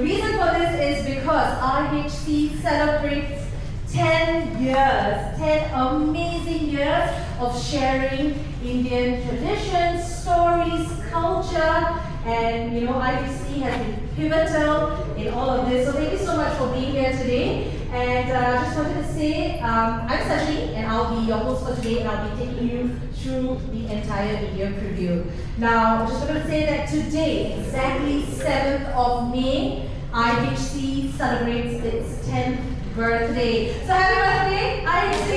reason for this is because IHC celebrates 10 years, 10 amazing years of sharing Indian traditions, stories, culture, and IHC has been pivotal in all of this. So thank you so much for being here today. And I just wanted to say, I'm Sajini, and I'll be your host for today, and I'll be taking you through the entire India preview. Now, I just wanted to say that today, exactly 7th of May, IHC celebrates its 10th birthday. So happy birthday, IHC!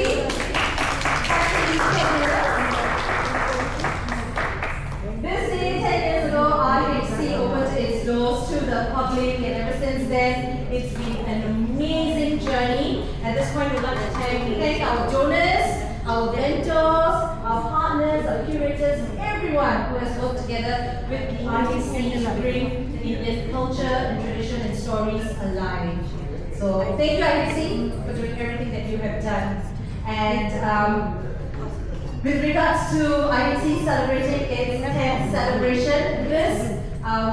This day, 10 years ago, IHC opened its doors to the public, and ever since then, it's been an amazing journey. At this point, we'd like to thank our donors, our vendors, our partners, our curators, and everyone who has worked together with the IHC to bring Indian culture and tradition and stories alive. So thank you, IHC, for doing everything that you have done. And with regards to IHC celebrating its 10th celebration, this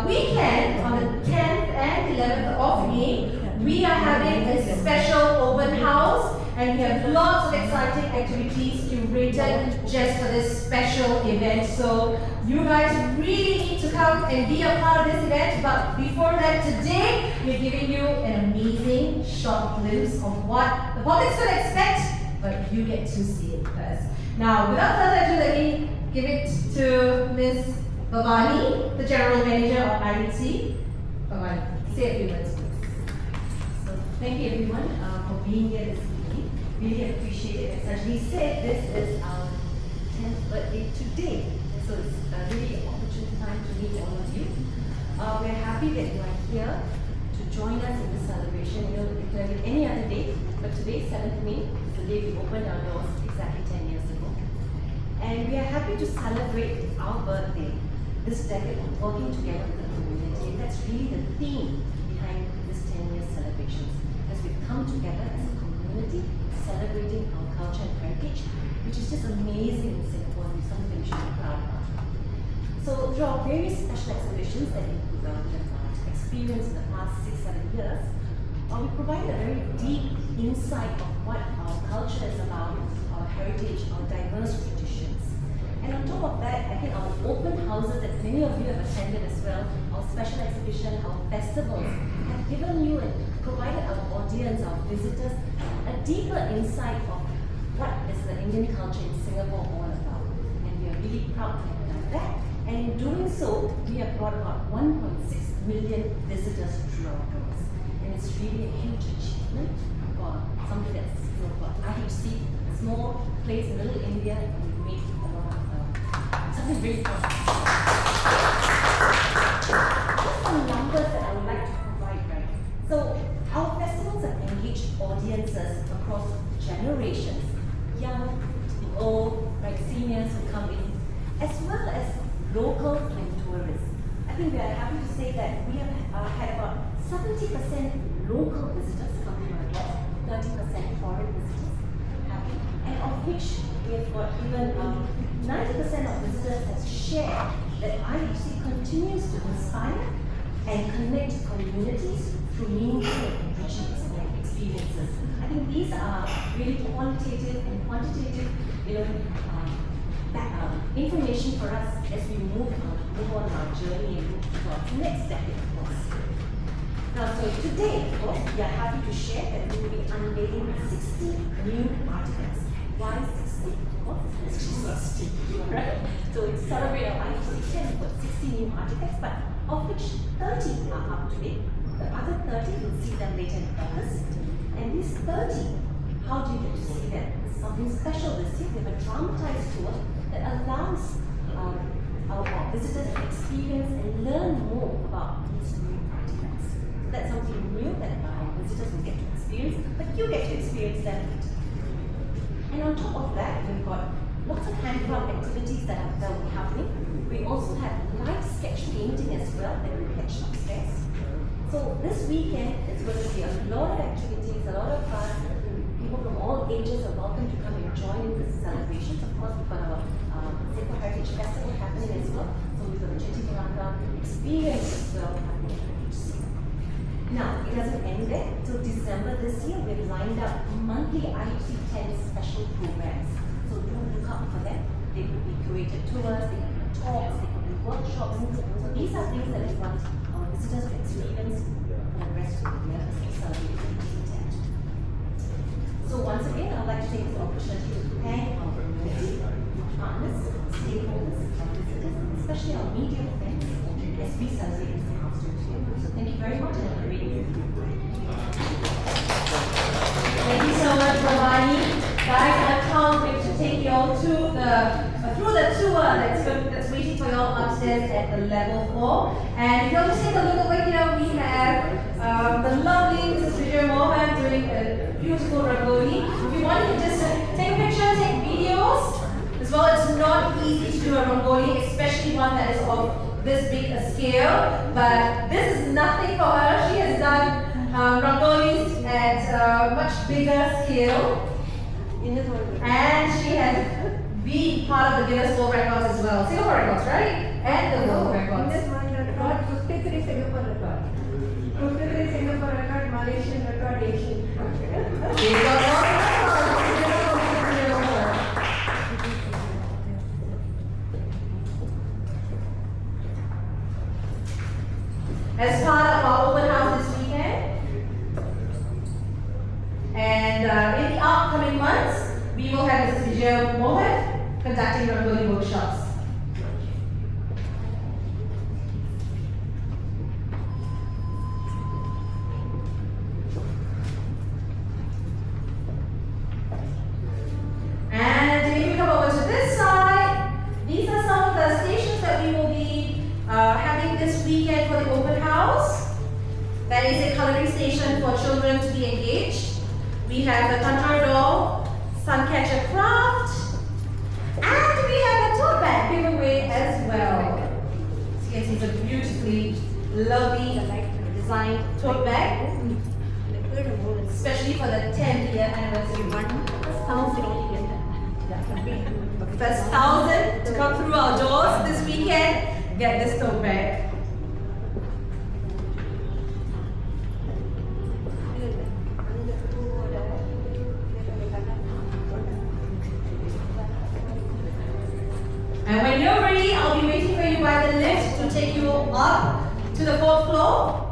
weekend on the 10th and 11th of May, we are having a special open house, and we have lots of exciting activities curated just for this special event. So you guys really need to come and be a part of this event. But before that, today we're giving you an amazing short glimpse of what the public's going to expect, but you get to see it first. Now, without further ado, let me give it to Ms. Bhavani, the General Manager of IHC. Bhavani, say a few words. So, thank you everyone for being here this evening. Really appreciate it. As Sajini said, this is our 10th birthday today. So it's a really opportune time to meet all of you. We're happy that you are here to join us in this celebration. It could have been any other day, but today, 7th May, is the day we opened our doors exactly 10 years ago. And we are happy to celebrate our birthday, this decade of working together with the community. And that's really the theme behind this 10-year celebrations. As we come together as a community, celebrating our culture and heritage, which is just amazing in Singapore and something we should be proud of. So through our various special exhibitions that we have experienced in the past 6-7 years, we provide a very deep insight of what our culture is about, our heritage, our diverse traditions. And on top of that, I think our open houses that many of you have attended as well, our special exhibition, our festivals, have given you and provided our audience, our visitors, a deeper insight of what is the Indian culture in Singapore all about. And we are really proud to have done that. And in doing so, we have brought about 1.6 million visitors through our doors. And it's really a huge achievement for something that's for IHC, a small place in Little India, and we've made a lot of something very proud. Just some numbers that I would like to provide, right? So our festivals have engaged audiences across generations, young, old, right, seniors who come in, as well as local and tourists. I think we are happy to say that we have had about 70% local visitors come to our doors, 30% foreign visitors, happy, and of which we have got even 90% of visitors has shared that IHC continues to inspire and connect communities through meaningful and enriching experiences. I think these are really qualitative and quantitative, information for us as we move on our journey and move towards the next decade, of course. Now, so today, of course, we are happy to share that we will be unveiling 60 new artifacts. Why 60? Of course, it's 60. Right? So it's celebrate our IHC10, we've got 60 new artifacts, but of which 30 are up to date. The other 30, you'll see them later in August. And these 30, how do you get to see them? It's something special this year. We have a dramatized tour that allows our visitors to experience and learn more about these new artifacts. So that's something new that our visitors will get to experience, but you get to experience them later. And on top of that, we've got lots of handcraft activities that will be happening. We also have live sketch painting as well that will be upstairs. So this weekend is going to be a lot of activities, a lot of fun. People from all ages are welcome to come and join in this celebrations. Of course, we've got our Singapore Heritage Festival happening as well. So we've got a Jeti Karanga experience as well happening at IHC. Now, it doesn't end there. Till December this year, we've lined up monthly IHC10 special programs. So do look out for them. They could be curated tours, they could be talks, they could be workshops. So these are things that we want our visitors to experience for the rest of the year as we celebrate IHC10. So once again, I would like to take this opportunity to thank our community, partners, stakeholders, our visitors, especially our media friends, as we celebrate this milestone together. So thank you very much and have a great year. Thank you so much, Ravani. Guys, I can't wait to take you all to through the tour that's waiting for you all upstairs at the level 4. And if you'll just take a look over here, we have the lovely Mrs. Vijay Mohan doing a beautiful rangoli. If you want, you can just take a picture, take videos. As well, it's not easy to do a rangoli, especially one that is of this big a scale. But this is nothing for her. She has done rangolis at a much bigger scale. And she has been part of the Guinness World Records as well. Singapore records, right? And the world records. Guinness World Record, 53 Singapore record. 53 Singapore record, Malaysian record, Asian record. There you go. As part of our open house this weekend, and in the upcoming months, we will have Mrs. Vijay Mohan conducting rangoli workshops. And if you come over to this side, these are some of the stations that we will be having this weekend for the open house. That is a coloring station for children to be engaged. We have the Kantar doll, Suncatcher craft, and we have a tote bag giveaway as well. So you can see it's a beautifully lovely designed tote bag, especially for the 10th year anniversary. First 1,000 to come through our doors this weekend, get this tote bag. And when you're ready, I'll be waiting for you by the lift to take you up to the 4th floor.